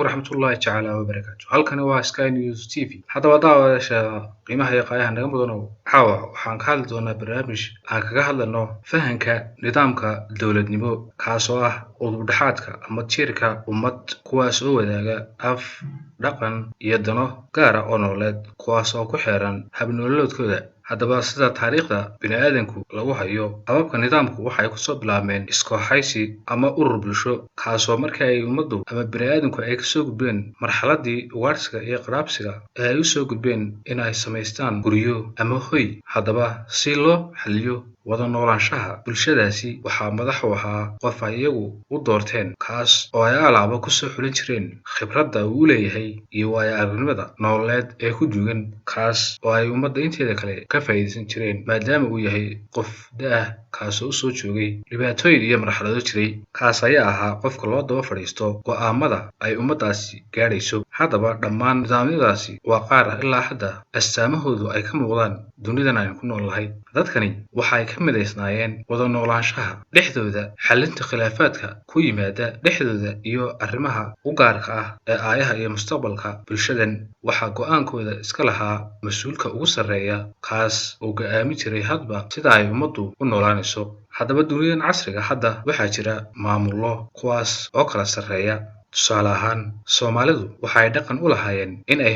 waraxmatullaahi tacaala wabarakaatu. Halkani waa Sky News TV. Haddaba daawayaasha qiimaha iyo qaayaha naga mudano waxaan ka hadli doonaa barnaamij aan kaga hadlano fahanka nidaamka dowladnimo kaasoo ah udub dhaxaadka ama tiirka ummad kuwaas oo wadaaga af, dhaqan iyo dano gaar ah oo nololeed kuwaas oo ku xeeran hab nololeedkooda. haddaba sida taariikhda bini'aadanku lagu hayo hababka nidaamku waxay ku soo bilaabmeen iskooxaysi ama urur bulsho kaasoo markii ay ummaddu ama bini'aadanku ay kasoo gudbeen marxaladii ugaadhsiga iyo qaraabsiga ee ay u soo gudbeen in ay samaystaan guryo ama hoy. haddaba si loo xalliyo wada noolaanshaha bulshadaasi waxaa madax u ahaa qof ay iyagu u doorteen kaas oo ay alaaba ku soo xulin jireen khibradda uu leeyahay iyo waayo aragnimada nololeed ee ku duugan kaas oo ay ummadda inteeda kale ka faa'iideysan jireen maadaama uu yahay qof da'ah kaasoo u soo joogay dhibaatooyin iyo marxalado jiray. kaas ayaa ahaa qofka loo daba fadhiisto go'aamada ay ummaddaasi gaadhayso. haddaba dhammaan nidaamyadaasi waa qaar ilaa hadda astaamahoodu ay ka muuqdaan dunidan aynu ku nool nahay. dadkani waxay ka midaysnaayeen wada noolaanshaha dhexdooda, xallinta khilaafaadka ku yimaada dhexdooda iyo arrimaha u gaarka ah ee aayaha iyo mustaqbalka bulshadan. waxaa go'aankooda iska lahaa mas-uulka ugu sarreeya kaas oo go'aami jiray hadba sida ay ummaddu u noolaanayso. haddaba dunidan casriga hadda waxaa jira maamullo kuwaas oo kala sarreeya. tusaale ahaan Soomaalidu waxay dhaqan u lahaayeen in ay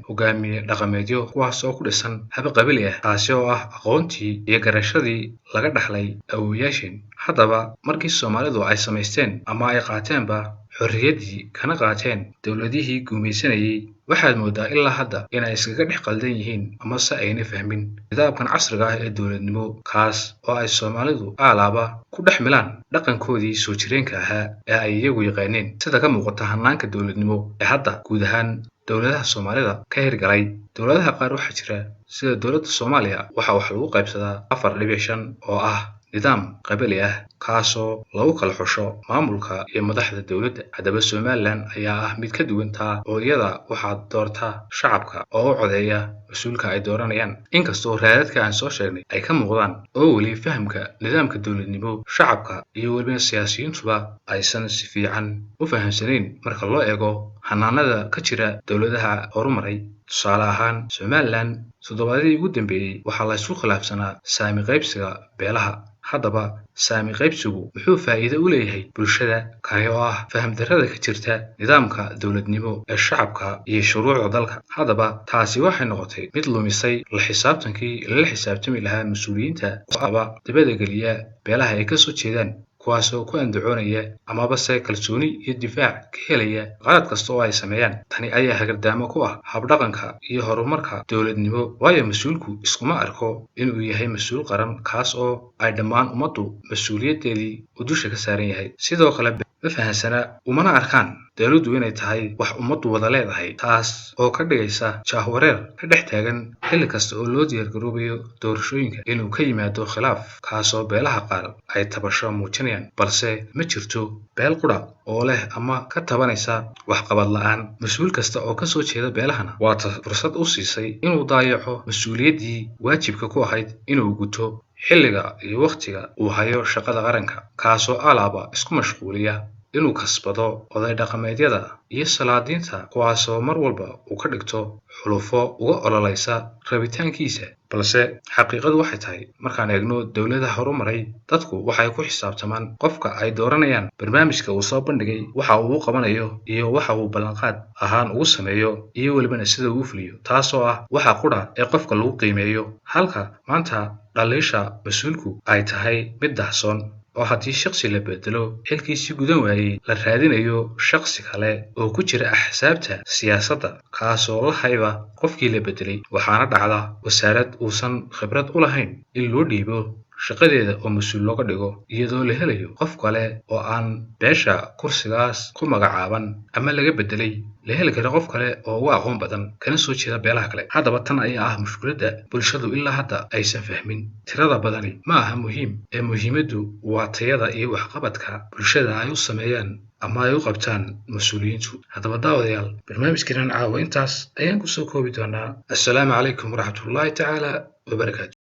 hogaamiye dhaqameedyo kuwaas oo ku dhisan hab qabili ah taasi oo ah aqoontii iyo garashadii laga dhaxlay awoowayaasheen. haddaba markii Soomaalidu ay samaysteen ama ay qaateenba xorriyaddii kana qaateen dowladihii gumaysanayay waxaad moodaa ilaa hadda inay iskaga dhex qaldan yihiin ama se ayna fahmin nidaamkan casriga ah ee dowladnimo kaas oo ay Soomaalidu alaaba ku dhex milaan dhaqankoodii soo jireenka ahaa ee ay iyagu yaqaaneen. sida ka muuqata hannaanka dowladnimo ee hadda guud ahaan dowladaha Soomaalida ka hirgalay. dowladaha qaar waxaa jira sida dowladda Soomaaliya waxa wax lagu qaybsadaa 4.5 oo ah nidaam qabali ah kaasoo lagu kala xusho maamulka iyo madaxda dowladda. haddaba Somaliland ayaa ah mid ka duwan taa oo iyada waxaa doorta shacabka oo u codeeya mas-uulka ay dooranayaan. inkastoo raadadka aan soo sheegnay ay ka muuqdaan oo weli fahamka nidaamka dowladnimo shacabka iyo weliba siyaasiyiintuba aysan si fiican u fahamsanayn marka loo eego hannaanada ka jira dowladaha horumaray. tusaale ahaan Somaliland toddobaadyadii ugu dambeeyey waxaa la isku khilaafsanaa saami qaybsiga beelaha. haddaba saami qaybsigu muxuu faa'iido u leeyahay bulshada kale oo ah faham darrada ka jirta nidaamka dowladnimo ee shacabka iyo shuruucda dalka. haddaba taasi waxay noqotay mid lumisay la xisaabtankii lala xisaabtami lahaa mas-uuliyiinta oo dibadda geliya beelaha ay ka soo jeedaan kuwaasoo ku andacoonaya amaba se kalsooni iyo difaac ka helaya qalad kasta oo ay sameeyaan. tani ayaa hagardaamo ku ah habdhaqanka iyo horumarka dowladnimo waayo mas-uulku iskuma arko inuu yahay mas-uul qaran kaas oo ay dhammaan ummaddu mas-uuliyaddeedii u dusha ka saaran yahay. sidoo kale ma fahansana umana arkaan dowladdu inay tahay wax ummaddu wada leedahay taas oo ka dhigaysa jahwareer ka dhex taagan xilli kasta oo loo diyaargaroobayo doorashooyinka inuu ka yimaado khilaaf kaasoo beelaha qaar ay tabasho muujinayaan balse ma jirto beel qudha oo leh ama ka tabanaysa waxqabad la'aan. mas-uul kasta oo ka soo jeeda beelahana waata fursad u siisay inuu daayaco mas-uuliyaddii waajibka ku ahayd inuu guto xilliga iyo wakhtiga uu hayo shaqada qaranka kaasoo alaaba isku mashquuliya inuu kasbado oday dhaqameedyada iyo salaadiinta kuwaasoo mar walba uu ka dhigto xulufo uga ololaysa rabitaankiisa. balse xaqiiqadu waxay tahay markaan eegno dowladaha horumaray dadku waxay ku xisaabtamaan qofka ay dooranayaan barnaamijka uu soo bandhigay waxa uu qabanayo iyo waxa uu ballanqaad ahaan ugu sameeyo iyo welibana sida uu fuliyo taasoo ah waxa qudha ee qofka lagu qiimeeyo. halka maanta dhaliisha mas-uulku ay tahay mid dahsoon oo haddii shakhsi la bedelo xilkiisii gudan waayey la raadinayo shakhsi kale oo ku jira axsaabta siyaasadda kaasoo la hayba qofkii la bedelay. waxaana dhacda wasaarad uusan khibrad u lahayn in loo dhiibo shaqadeeda oo mas-uul looga dhigo iyadoo la helayo qof kale oo aan beesha kursigaas ku magacaaban ama laga bedelay la heli kara qof kale oo uga aqoon badan kana soo jeeda beelaha kale. haddaba tan ayaa ah mushkiladda bulshadu ilaa hadda aysan fahmin. tirada badani ma aha muhiim ee muhiimaddu waa tayada iyo waxqabadka bulshada ay u sameeyaan ama ay u qabtaan mas-uuliyiintu. haddaba daawadayaal barnaamijkeenan caawa intaas ayaan kusoo koobi doonaa. assalaamu calaykum waraxmatullaahi tacaala wabarakaatu.